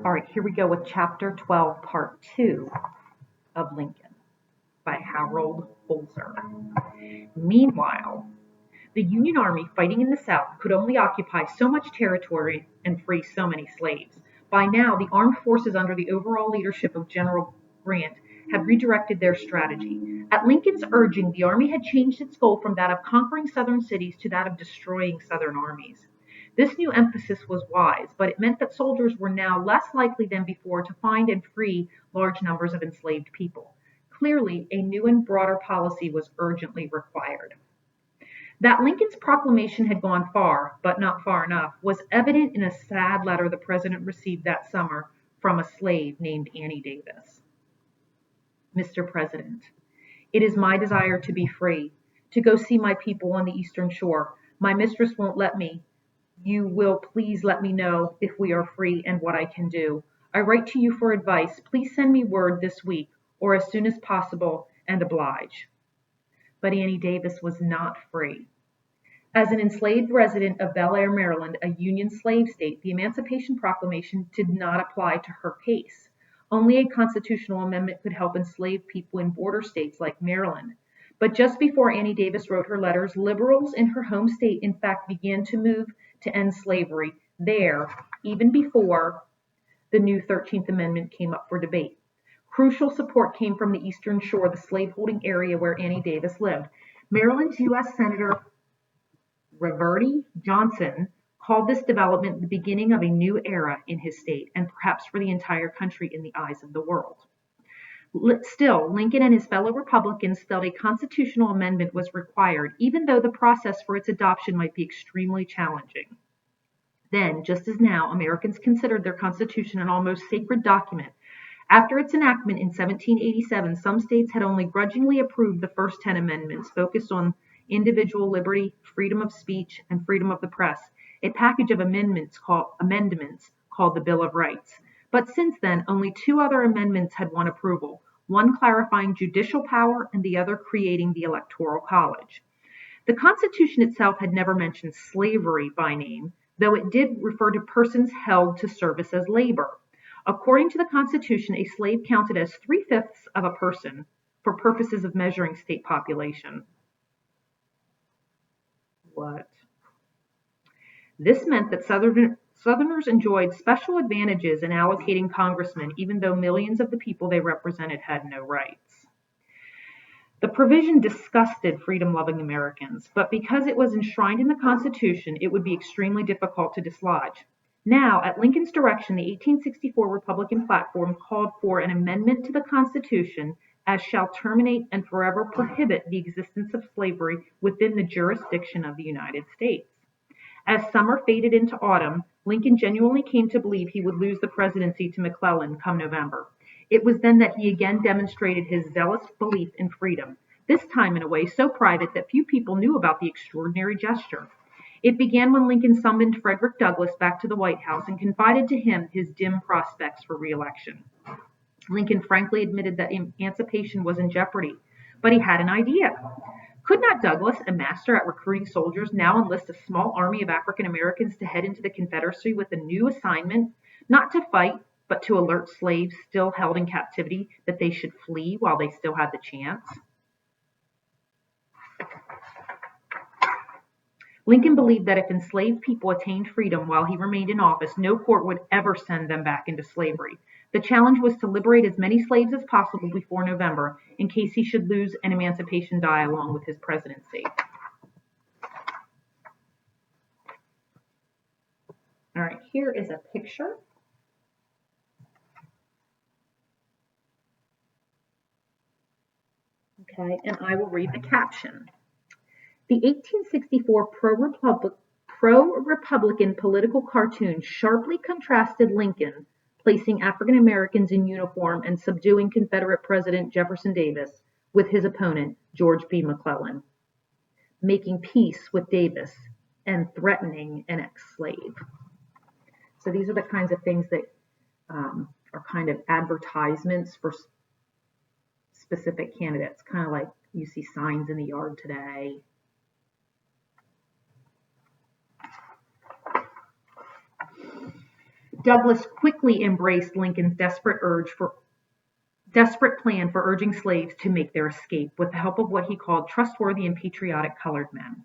All right, here we go with Chapter 12, Part 2 of Lincoln by Harold Holzer. Meanwhile, the Union Army fighting in the South could only occupy so much territory and free so many slaves. By now, the armed forces under the overall leadership of General Grant had redirected their strategy. At Lincoln's urging, the Army had changed its goal from that of conquering Southern cities to that of destroying Southern armies. This new emphasis was wise, but it meant that soldiers were now less likely than before to find and free large numbers of enslaved people. Clearly, a new and broader policy was urgently required. That Lincoln's proclamation had gone far, but not far enough, was evident in a sad letter the president received that summer from a slave named Annie Davis. Mr. President, it is my desire to be free, to go see my people on the Eastern Shore. My mistress won't let me. You will please let me know if we are free and what I can do. I write to you for advice. Please send me word this week or as soon as possible and oblige. But Annie Davis was not free. As an enslaved resident of Bel Air, Maryland, a Union slave state, the Emancipation Proclamation did not apply to her case. Only a constitutional amendment could help enslaved people in border states like Maryland. But just before Annie Davis wrote her letters, liberals in her home state, in fact, began to move to end slavery there, even before the new 13th Amendment came up for debate. Crucial support came from the Eastern Shore, the slaveholding area where Annie Davis lived. Maryland's U.S. Senator Reverdy Johnson called this development the beginning of a new era in his state, and perhaps for the entire country in the eyes of the world. Still, Lincoln and his fellow Republicans felt a constitutional amendment was required, even though the process for its adoption might be extremely challenging. Then, just as now, Americans considered their Constitution an almost sacred document. After its enactment in 1787, some states had only grudgingly approved the first 10 amendments, focused on individual liberty, freedom of speech, and freedom of the press, a package of amendments called the Bill of Rights. But since then, only 2 other amendments had won approval, one clarifying judicial power and the other creating the Electoral College. The Constitution itself had never mentioned slavery by name, though it did refer to persons held to service as labor. According to the Constitution, a slave counted as 3/5 of a person for purposes of measuring state population. What? This meant that Southerners enjoyed special advantages in allocating congressmen, even though millions of the people they represented had no rights. The provision disgusted freedom-loving Americans, but because it was enshrined in the Constitution, it would be extremely difficult to dislodge. Now, at Lincoln's direction, the 1864 Republican platform called for an amendment to the Constitution as shall terminate and forever prohibit the existence of slavery within the jurisdiction of the United States. As summer faded into autumn, Lincoln genuinely came to believe he would lose the presidency to McClellan come November. It was then that he again demonstrated his zealous belief in freedom, this time in a way so private that few people knew about the extraordinary gesture. It began when Lincoln summoned Frederick Douglass back to the White House and confided to him his dim prospects for re-election. Lincoln frankly admitted that emancipation was in jeopardy, but he had an idea. Could not Douglass, a master at recruiting soldiers, now enlist a small army of African Americans to head into the Confederacy with a new assignment, not to fight, but to alert slaves still held in captivity that they should flee while they still had the chance? Lincoln believed that if enslaved people attained freedom while he remained in office, no court would ever send them back into slavery. The challenge was to liberate as many slaves as possible before November, in case he should lose and emancipation die along with his presidency. All right, here is a picture. Okay, and I will read the caption. The 1864 pro-Republican political cartoon sharply contrasted Lincoln placing African Americans in uniform and subduing Confederate President Jefferson Davis with his opponent, George B. McClellan, making peace with Davis and threatening an ex-slave. So these are the kinds of things that are kind of advertisements for specific candidates, kind of like you see signs in the yard today. Douglas quickly embraced Lincoln's desperate plan for urging slaves to make their escape with the help of what he called trustworthy and patriotic colored men.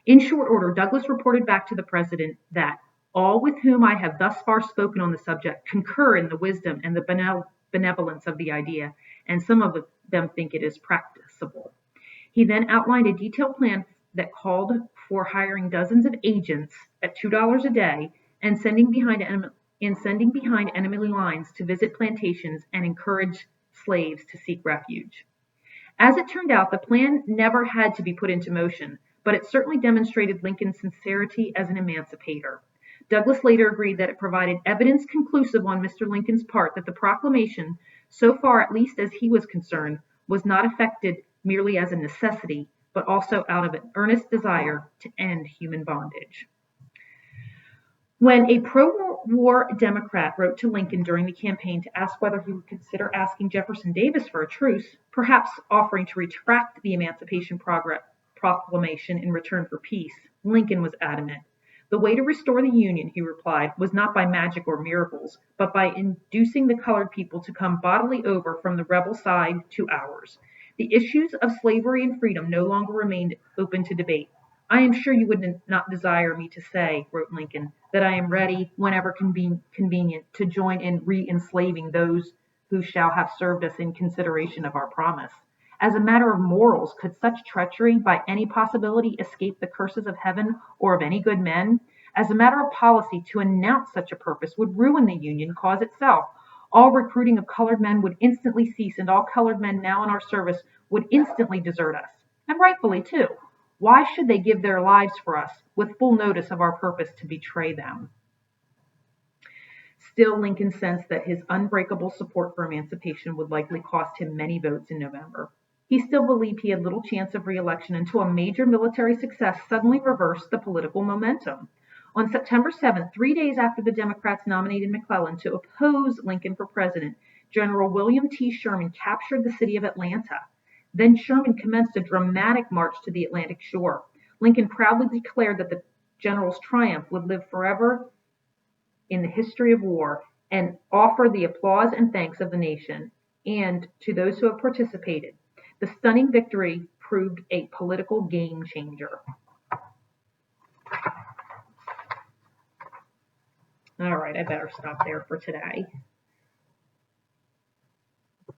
In short order, Douglas reported back to the president that all with whom I have thus far spoken on the subject concur in the wisdom and the benevolence of the idea, and some of them think it is practicable. He then outlined a detailed plan that called for hiring dozens of agents at $2 a day and sending behind enemy lines to visit plantations and encourage slaves to seek refuge. As it turned out, the plan never had to be put into motion, but it certainly demonstrated Lincoln's sincerity as an emancipator. Douglas later agreed that it provided evidence conclusive on Mr. Lincoln's part that the proclamation, so far at least as he was concerned, was not effected merely as a necessity, but also out of an earnest desire to end human bondage. When a pro-war Democrat wrote to Lincoln during the campaign to ask whether he would consider asking Jefferson Davis for a truce, perhaps offering to retract the Emancipation Proclamation in return for peace, Lincoln was adamant. The way to restore the Union, he replied, was not by magic or miracles, but by inducing the colored people to come bodily over from the rebel side to ours. The issues of slavery and freedom no longer remained open to debate. I am sure you would not desire me to say, wrote Lincoln, that I am ready, whenever convenient, to join in re-enslaving those who shall have served us in consideration of our promise. As a matter of morals, could such treachery by any possibility escape the curses of heaven or of any good men? As a matter of policy, to announce such a purpose would ruin the Union cause itself. All recruiting of colored men would instantly cease, and all colored men now in our service would instantly desert us, and rightfully too. Why should they give their lives for us, with full notice of our purpose to betray them? Still, Lincoln sensed that his unbreakable support for emancipation would likely cost him many votes in November. He still believed he had little chance of re-election until a major military success suddenly reversed the political momentum. On September 7th, 3 days after the Democrats nominated McClellan to oppose Lincoln for president, General William T. Sherman captured the city of Atlanta. Then Sherman commenced a dramatic march to the Atlantic shore. Lincoln proudly declared that the general's triumph would live forever in the history of war and offer the applause and thanks of the nation and to those who have participated. The stunning victory proved a political game changer. All right, I better stop there for today.